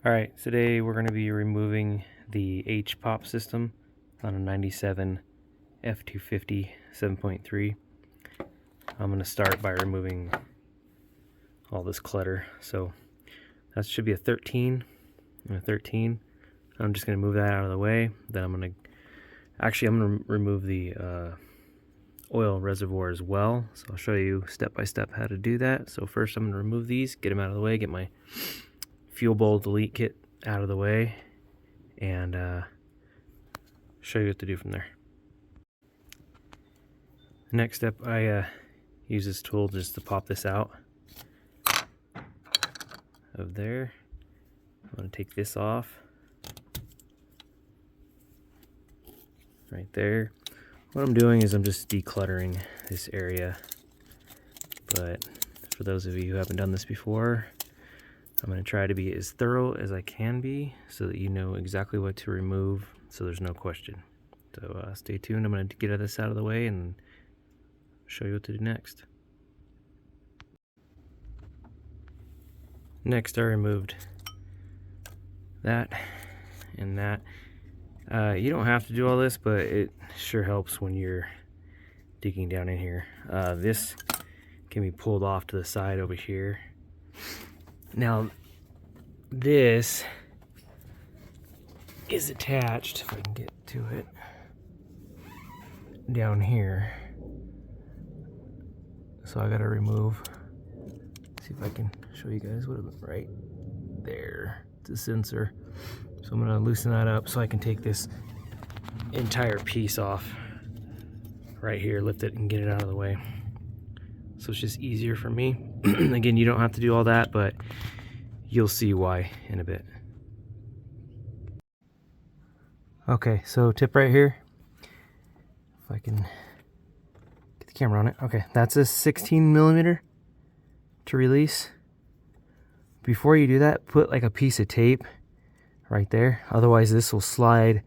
Alright, today we're going to be removing the HPOP system on a 97 F250 7.3. I'm going to start by removing all this clutter. So that should be a 13 and a 13. I'm just going to move that out of the way. Then I'm going to remove the oil reservoir as well. So I'll show you step by step how to do that. So first I'm going to remove these, get them out of the way, get my fuel bowl delete kit out of the way, and show you what to do from there. Next step, I use this tool just to pop this out of there. I'm going to take this off right there. What I'm doing is I'm just decluttering this area, but for those of you who haven't done this before, I'm going to try to be as thorough as I can be so that you know exactly what to remove, so there's no question. So stay tuned. I'm going to get this out of the way and show you what to do next. Next, I removed that and that. You don't have to do all this, but it sure helps when you're digging down in here. This can be pulled off to the side over here. Now, this is attached, if I can get to it, down here. So I gotta remove, see if I can show you guys what right there. It's a sensor. So I'm gonna loosen that up so I can take this entire piece off right here, lift it and get it out of the way. So it's just easier for me. Again, you don't have to do all that, but you'll see why in a bit. Okay, so tip right here. If I can get the camera on it. Okay, that's a 16mm to release. Before you do that, put like a piece of tape right there. Otherwise, this will slide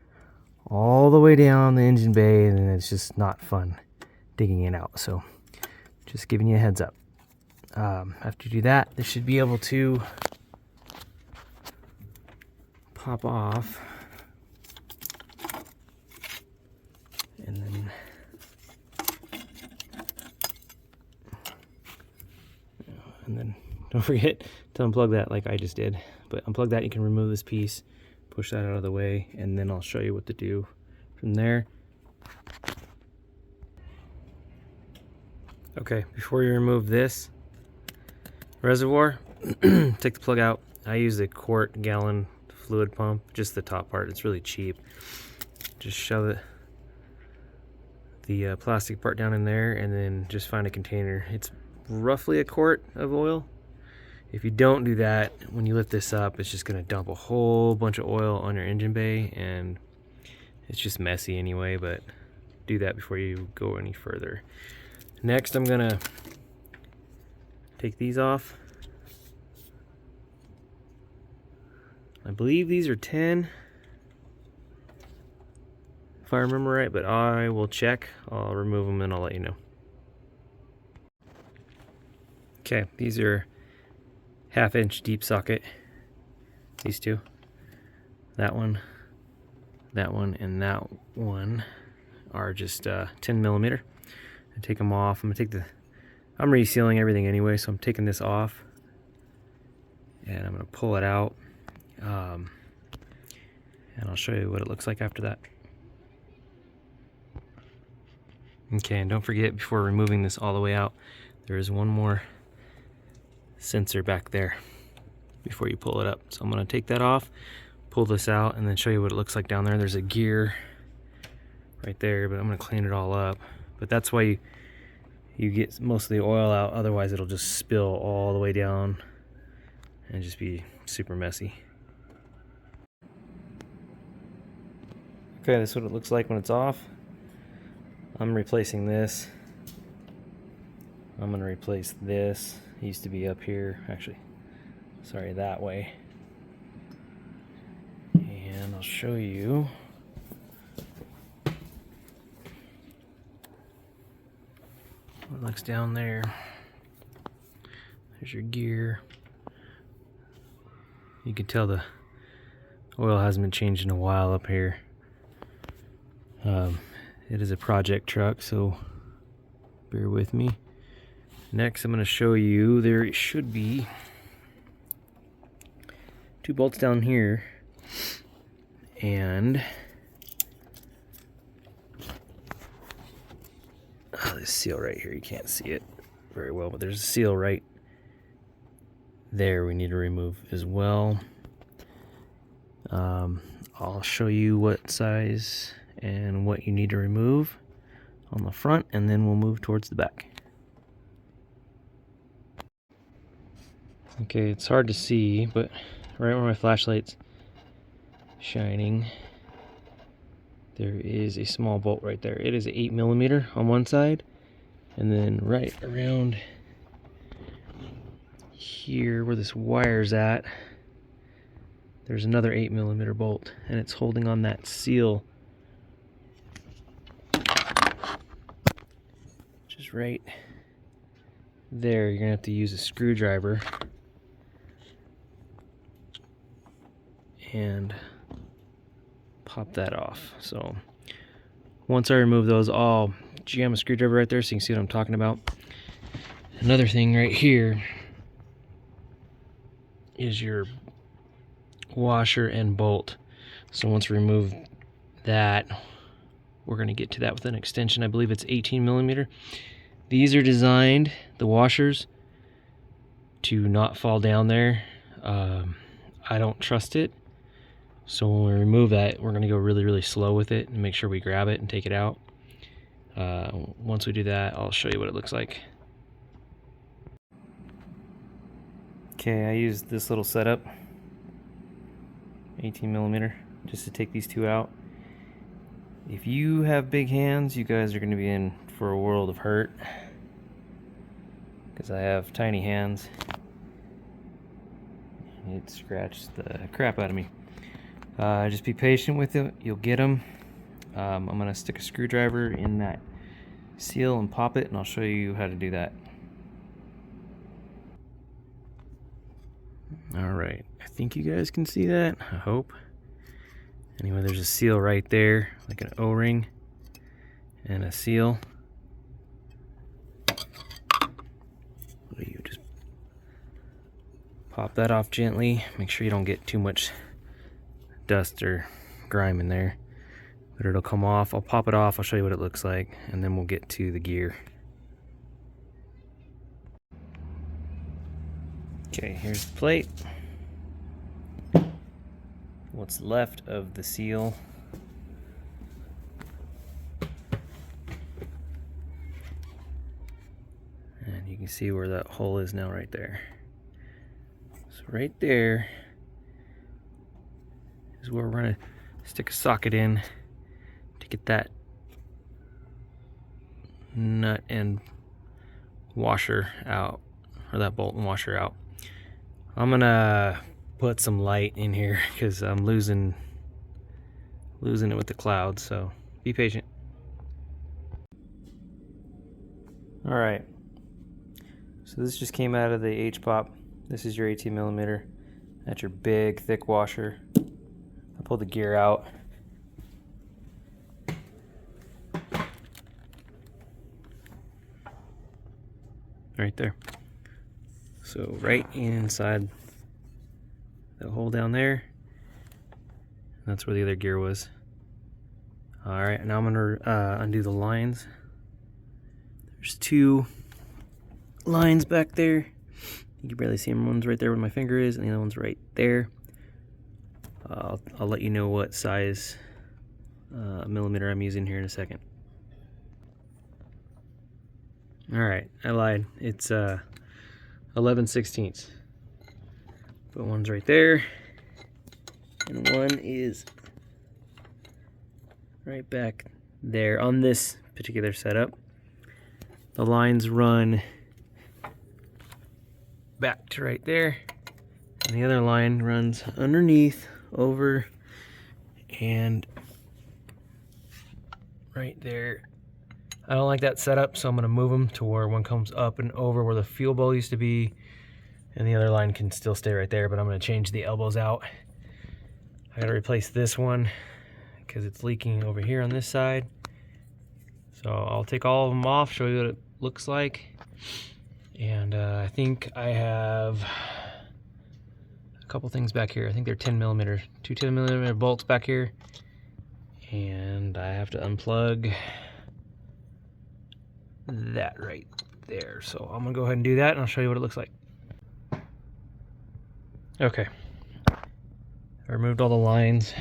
all the way down the engine bay, and it's just not fun digging it out. So just giving you a heads up. After you do that, this should be able to pop off, and then don't forget to unplug that like I just did. But unplug that, you can remove this piece, push that out of the way, and then I'll show you what to do from there. Okay, before you remove this reservoir, take the plug out. I use the quart-gallon fluid pump, just the top part. It's really cheap. Just shove the plastic part down in there, and then just find a container. It's roughly a quart of oil. If you don't do that, when you lift this up, it's just going to dump a whole bunch of oil on your engine bay, and it's just messy anyway, but do that before you go any further. Next, I'm going to take these off. I believe these are 10, if I remember right, but I will check. I'll remove them and I'll let you know. Okay, these are 1/2-inch deep socket. These two. That one, and that one are just 10mm. I take them off. I'm resealing everything anyway, so I'm taking this off, and I'm gonna pull it out, and I'll show you what it looks like after that. Okay, and don't forget, before removing this all the way out, there is one more sensor back there before you pull it up. So I'm going to take that off, pull this out, and then show you what it looks like down there. There's a gear right there, but I'm going to clean it all up. But that's why you get most of the oil out, otherwise it'll just spill all the way down and just be super messy. Okay, this is what it looks like when it's off. I'm replacing this. I'm going to replace this. It used to be up here, actually, sorry, that way. And I'll show you. What looks down there. There's your gear. You can tell the Oil hasn't been changed in a while up here. It is a project truck, so bear with me. Next, I'm going to show you there should be 2 bolts down here, and this seal right here, you can't see it very well, but there's a seal right there we need to remove as well. I'll show you what size and what you need to remove on the front, and then we'll move towards the back. Okay, it's hard to see, but right where my flashlight's shining, there is a small bolt right there. It is 8mm on one side, and then right around here where this wire's at, there's another 8mm bolt, and it's holding on that seal, which is right there. You're gonna have to use a screwdriver and pop that off. So once I remove those, I'll jam a screwdriver right there so you can see what I'm talking about. Another thing right here is your washer and bolt. So once we remove that, we're going to get to that with an extension. I believe it's 18mm. These are designed, the washers, to not fall down there. I don't trust it, so when we remove that, we're going to go really slow with it and make sure we grab it and take it out. Once we do that, I'll show you what it looks like. Okay, I used this little setup, 18mm, just to take these 2 out. If you have big hands, you guys are going to be in for a world of hurt, because I have tiny hands. It scratched the crap out of me. Just be patient with it, you'll get them. I'm going to stick a screwdriver in that seal and pop it, and I'll show you how to do that. Alright, I think you guys can see that, I hope. Anyway, there's a seal right there, like an O-ring and a seal. You just pop that off gently. Make sure you don't get too much dust or grime in there, but it'll come off. I'll pop it off, I'll show you what it looks like, and then we'll get to the gear. Okay, here's the plate. What's left of the seal. And you can see where that hole is now right there. So right there is where we're going to stick a socket in to get that nut and washer out, or that bolt and washer out. I'm gonna put some light in here because I'm losing it with the clouds, so be patient. Alright, so this just came out of the HPOP. This is your 18mm. That's your big thick washer. I pulled the gear out. Right there. So right inside that hole down there, that's where the other gear was. Alright, now I'm going to undo the lines. There's 2 lines back there. You can barely see them. One's right there where my finger is, and the other one's right there. I'll let you know what size millimeter I'm using here in a second. Alright, I lied. It's 11/16. But one's right there, and one is right back there. On this particular setup, the lines run back to right there, and the other line runs underneath, over, and right there. I don't like that setup, so I'm going to move them to where one comes up and over where the fuel bowl used to be, and the other line can still stay right there, but I'm going to change the elbows out. I gotta replace this one because it's leaking over here on this side. So I'll take all of them off, show you what it looks like. And I think I have a couple things back here. I think they're 10mm, two 10mm bolts back here. And I have to unplug that right there. So I'm gonna go ahead and do that and I'll show you what it looks like. Okay, I removed all the lines,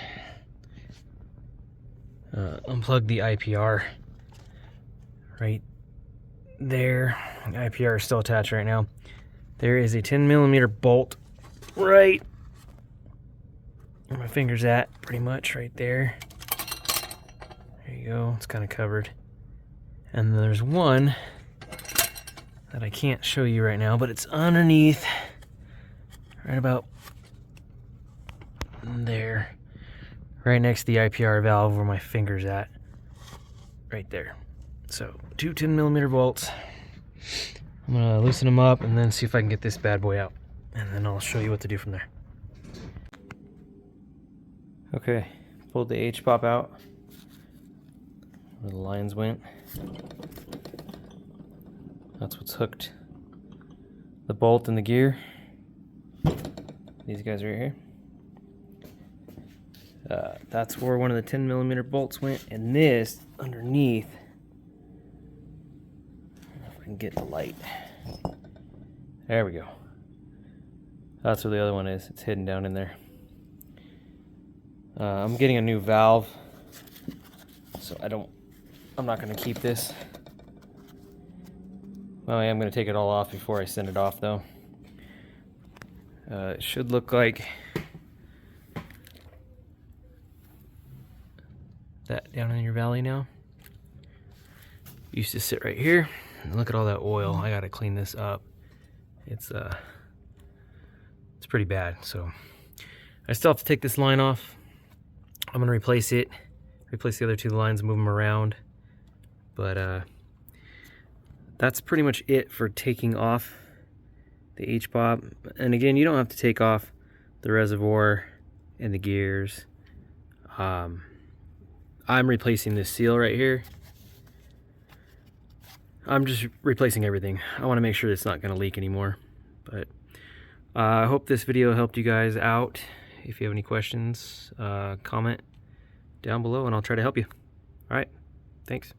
unplugged the IPR right there. The IPR is still attached right now. There is a 10mm bolt right where my finger's at, pretty much right there. There you go, it's kind of covered. And there's one that I can't show you right now, but it's underneath, right about there, right next to the IPR valve where my finger's at, right there. So 2 10mm bolts. I'm gonna loosen them up and then see if I can get this bad boy out, and then I'll show you what to do from there. Okay, pulled the HPOP out where the lines went. That's what's hooked the bolt in the gear. These guys right here. That's where one of the 10mm bolts went, and this underneath, if I can get the light. There we go. That's where the other one is. It's hidden down in there. I'm getting a new valve, so I'm not going to keep this. Well, I am going to take it all off before I send it off, though. It should look like that down in your valley now. Used to sit right here, and look at all that oil. I got to clean this up. It's pretty bad, so I still have to take this line off. I'm gonna replace it, replace the other two lines, move them around. But that's pretty much it for taking off the HPOP. And again, you don't have to take off the reservoir and the gears. I'm replacing this seal right here. I'm just replacing everything. I want to make sure it's not going to leak anymore. But I hope this video helped you guys out. If you have any questions, comment down below and I'll try to help you. All right, thanks.